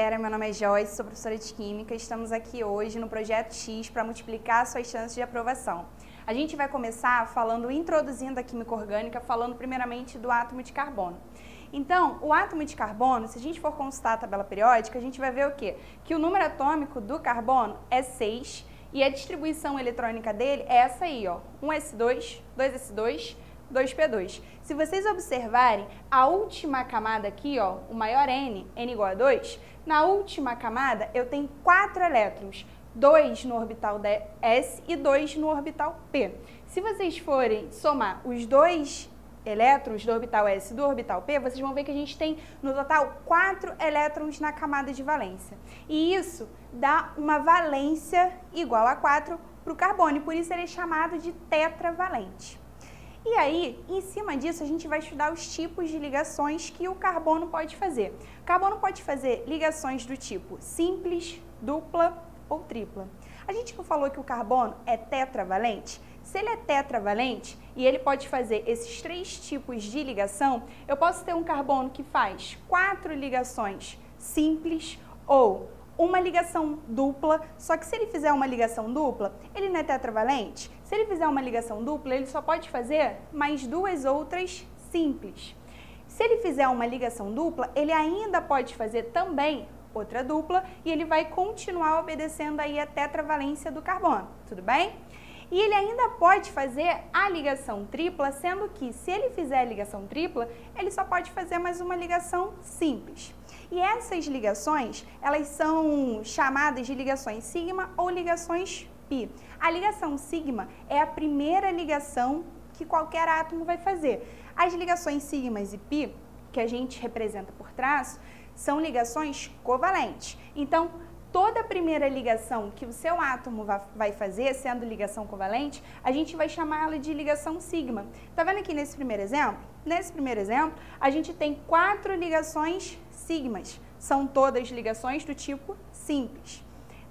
galera, meu nome é Joyce, sou professora de Química. Estamos aqui hoje no Projeto X para multiplicar suas chances de aprovação. A gente vai começar introduzindo a química orgânica, falando primeiramente do átomo de carbono. Então, o átomo de carbono, se a gente for consultar a tabela periódica, a gente vai ver o quê? Que o número atômico do carbono é 6 e a distribuição eletrônica dele é essa aí, ó, 1s2, 2s2, 2p2. Se vocês observarem, a última camada aqui, ó, o maior N, N igual a 2, na última camada eu tenho 4 elétrons, 2 no orbital S e 2 no orbital P. Se vocês forem somar os dois elétrons do orbital S e do orbital P, vocês vão ver que a gente tem no total 4 elétrons na camada de valência. E isso dá uma valência igual a 4 para o carbono, e por isso ele é chamado de tetravalente. E aí, em cima disso, a gente vai estudar os tipos de ligações que o carbono pode fazer. O carbono pode fazer ligações do tipo simples, dupla ou tripla. A gente não falou que o carbono é tetravalente? Se ele é tetravalente e ele pode fazer esses 3 tipos de ligação, eu posso ter um carbono que faz 4 ligações simples ou uma ligação dupla, só que se ele fizer uma ligação dupla, ele não é tetravalente. Se ele fizer uma ligação dupla, ele só pode fazer mais 2 outras simples. Se ele fizer uma ligação dupla, ele ainda pode fazer também outra dupla e ele vai continuar obedecendo aí a tetravalência do carbono, tudo bem? E ele ainda pode fazer a ligação tripla, sendo que se ele fizer a ligação tripla, ele só pode fazer mais uma ligação simples. E essas ligações, elas são chamadas de ligações sigma ou ligações pi. A ligação sigma é a primeira ligação que qualquer átomo vai fazer. As ligações sigmas e pi, que a gente representa por traço, são ligações covalentes. Então, toda a primeira ligação que o seu átomo vai fazer, sendo ligação covalente, a gente vai chamá-la de ligação sigma. Tá vendo aqui nesse primeiro exemplo? Nesse primeiro exemplo, a gente tem 4 ligações sigmas. São todas ligações do tipo simples.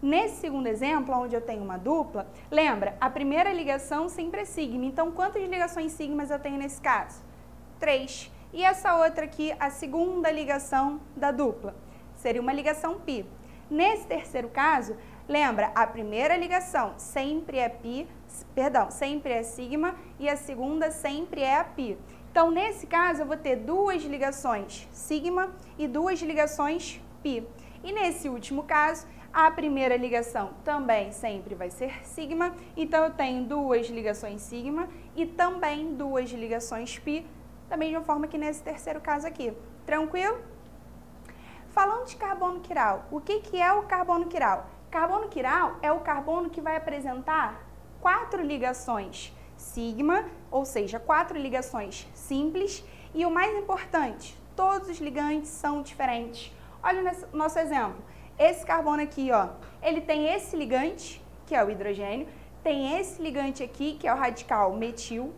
Nesse segundo exemplo, onde eu tenho uma dupla, lembra, a primeira ligação sempre é sigma. Então, quantas ligações sigmas eu tenho nesse caso? 3. E essa outra aqui, a segunda ligação da dupla, seria uma ligação pi. Nesse terceiro caso, lembra, a primeira ligação sempre é sempre é sigma e a segunda sempre é a pi. Então, nesse caso, eu vou ter 2 ligações sigma e 2 ligações pi. E nesse último caso, a primeira ligação também sempre vai ser sigma, então eu tenho 2 ligações sigma e também 2 ligações pi, da mesma forma que nesse terceiro caso aqui. Tranquilo? Falando de carbono quiral, o que é o carbono quiral? Carbono quiral é o carbono que vai apresentar 4 ligações sigma, ou seja, 4 ligações simples, e o mais importante, todos os ligantes são diferentes. Olha o nosso exemplo, esse carbono aqui, ó, ele tem esse ligante, que é o hidrogênio, tem esse ligante aqui, que é o radical metil,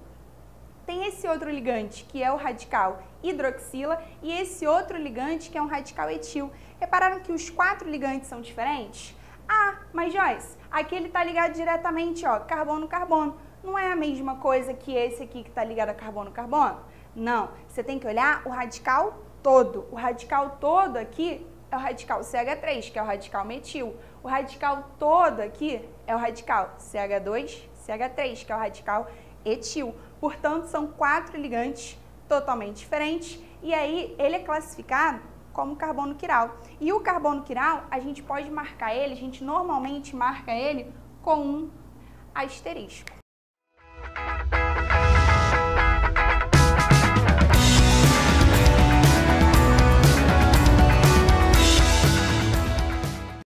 tem esse outro ligante, que é o radical hidroxila, e esse outro ligante, que é um radical etil. Repararam que os 4 ligantes são diferentes? Ah, mas Joyce, aqui ele está ligado diretamente, ó, carbono-carbono. Não é a mesma coisa que esse aqui que está ligado a carbono-carbono? Não, você tem que olhar o radical todo. O radical todo aqui é o radical CH3, que é o radical metil. O radical todo aqui é o radical CH2, CH3, que é o radical etil. Portanto, são 4 ligantes totalmente diferentes e aí ele é classificado como carbono quiral. E o carbono quiral, a gente pode marcar ele, a gente normalmente marca ele com um asterisco.